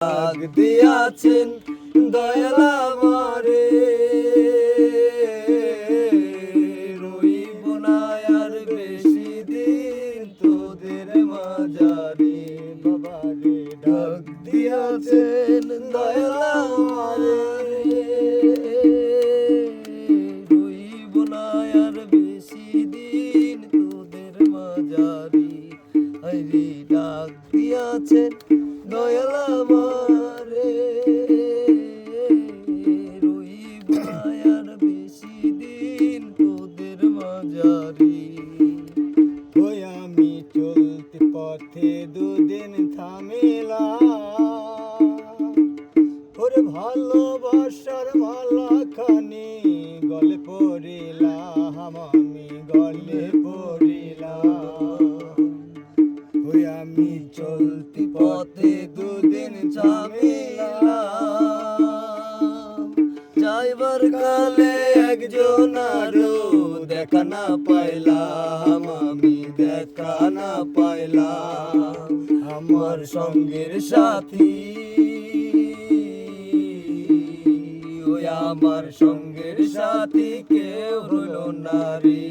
ডাক দিয়াছেন দয়াল আমারে, রইব না আর বেশি দিন তোদের মাঝারে। বাবারে ডাক দিয়াছেন দয়াল আমারে, রইব না আর বেশি দিন তোদের মাঝারে। আইরে ডাক দিয়াছেন দয়াল আমারে, রইব না আর বেশি দিন তোদের মাঝারে। ওই আমি চলতে পথে দুদিন থামিলাম, ওরে ভালোবাসার মালাখানি গলে পড়িলাম, আমি গলে পড়িলাম। ওই আমি চলতি পথে দুদিন থামিলাম, যাইবার কালে একজন আরো দেখা না পাইলাম, আমি দেখা না পাইলাম। আমার সঙ্গের সাথী, ওই আমার সঙ্গের সাথী কেউ হলো না রে,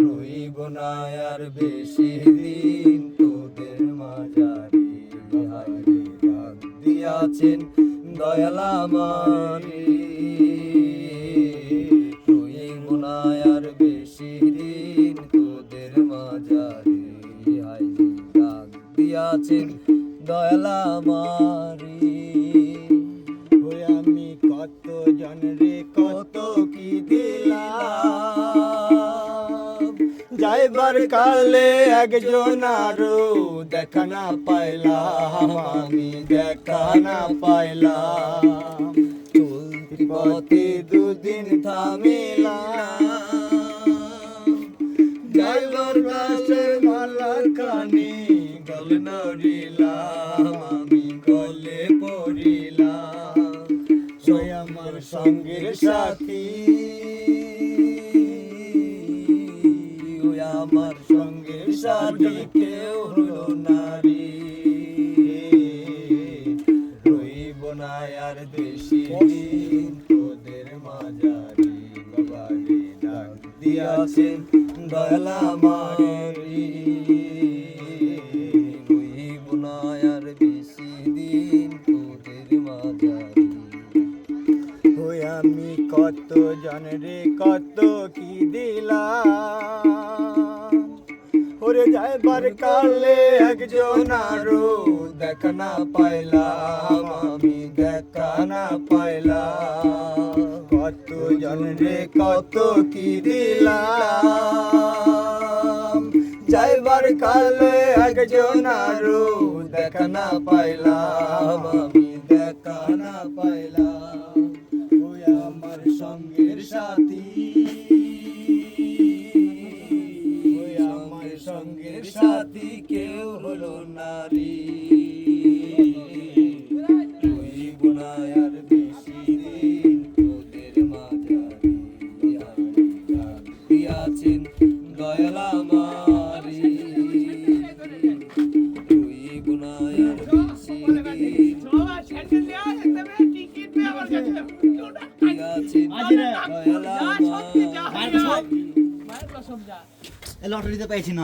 রইব না আর বেশি দিন তোদের মাঝারে। হায়রে ডাক দিয়াছেন দয়াল আমারে, রইব না আর বেশি দিন তোদের মাঝারে। হায়রে ডাক দিয়াছেন দয়াল আমারে। ওই আমি কত জনরে কত কি দিলাম, যাইবার কালে একজন আরো দেখা না পাইলাম, আমি দেখা না পাইলাম। চলতি পথে দুদিন থামিলাম, যাইবার কালে মালাখানি গলে নড়িলাম, আমি গলে পড়িলাম। ওই আমার সঙ্গের সাথী, ওই আমার সঙ্গের সাথী কেউ হলো না রে, রইব না আর বেশি দিন তোদের মাঝারে। বাবারে ডাক দিয়াছেন দয়াল আমারে, রইব না আর বেশি দিন তোদের মাঝারে। ওই আমি কত জনরে কত কি দিলাম, ওরে যাইবার কালে একজন আরো দেখা না পাইলাম, আমি দেখা না পাইলাম। কত জনরে কত কি দিলাম, যাইবার কালে একজন আরো দেখা না পাইলাম, আমি দেখা না পাইলাম। ওই আমার সঙ্গের সাথী, ওই আমার সঙ্গের সাথী কেউ হলো না রে, রইব না আর বেশি দিন তোদের মাঝারে। ডাক দিয়াছেন দয়াল আমারে, রইব না আর বেশি দিন লটারিতে পাইছি না।